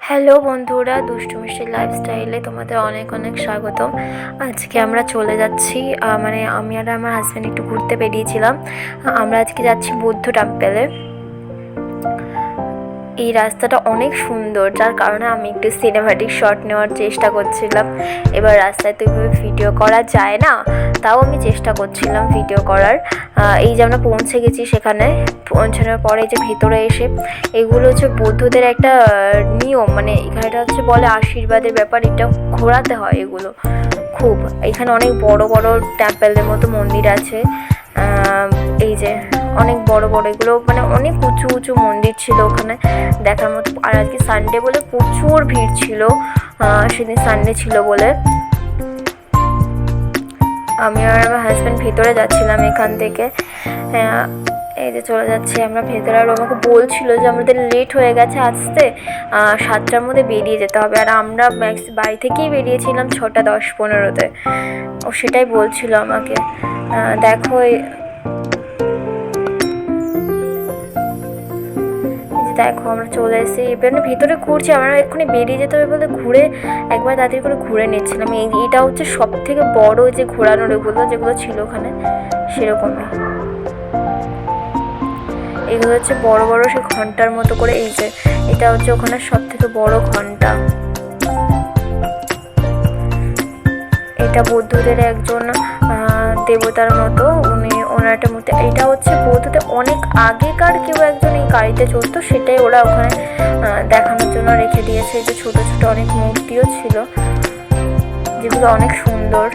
Hello বন্ধুরা, দুষ্টু মিষ্টি লাইফস্টাইলে তোমাদের অনেক অনেক স্বাগতম। আজকে আমরা চলে যাচ্ছি, আমি আর আমার হাজব্যান্ড একটু ঘুরতে বেরিয়েছিলাম। আমরা আজকে যাচ্ছি বৌদ্ধ টেম্পলে। এই রাস্তাটা অনেক সুন্দর, যার কারণে আমি একটু সিনেমাটিক শট নেওয়ার চেষ্টা করছিলাম। এবার রাস্তায় তো এইভাবে ভিডিও করা যায় না, তাও আমি চেষ্টা করছিলাম ভিডিও করার। এই যে আমরা পৌঁছে গেছি, সেখানে পৌঁছানোর পরে যে ভেতরে এসে এগুলো হচ্ছে বৌদ্ধদের একটা নিয়ম, এখানেটা হচ্ছে বলে আশীর্বাদের ব্যাপার, এটা ঘোরাতে হয় এগুলো খুব। এখানে অনেক বড় বড় টেম্পলের মতো মন্দির আছে। এই যে অনেক বড় বড় এগুলো, অনেক উঁচু উঁচু মন্দির ছিল ওখানে দেখার মতো। আর আজকে সানডে বলে প্রচুর ভিড় ছিল, সেদিন সানডে ছিল বলে। আমি আর আমার হাজব্যান্ড ভেতরে যাচ্ছিলাম এখান থেকে। এই যে চলে যাচ্ছি আমরা ভেতরে। আর আমাকে বলছিল যে আমাদের লেট হয়ে গেছে আসতে, 7টার মধ্যে বেরিয়ে যেতে হবে। আর আমরা বাড়ি থেকেই বেরিয়েছিলাম 6টা 10-15-তে। ও সেটাই বলছিল আমাকে। দেখো দেখো আমরা চলে এসেছি, এবার ভিতরে ঘুরছি। আমরা এক্ষুনি বেরিয়ে যেতে হবে বলতে ঘুরে একবার তাড়াতাড়ি করে ঘুরে নিচ্ছিলাম। এটা হচ্ছে সব থেকে বড় যে ঘোরানোর এগুলো যেগুলো ছিল ওখানে, সেরকমই। এগুলো হচ্ছে বড় বড় সে ঘন্টার মতো করে। এই যে এটা হচ্ছে ওখানে সব থেকে বড় ঘন্টা। এটা বৌদ্ধদের একজন দেবতার মতো, ওনার একটা মূর্তি। এটা হচ্ছে বৌদ্ধদের অনেক আগেকার কেউ একজন এই গাড়িতে চলতো, সেটাই ওরা ওখানে দেখানোর জন্য রেখে দিয়েছে। এই যে ছোটো ছোটো অনেক মূর্তিও ছিল, যেগুলো অনেক সুন্দর।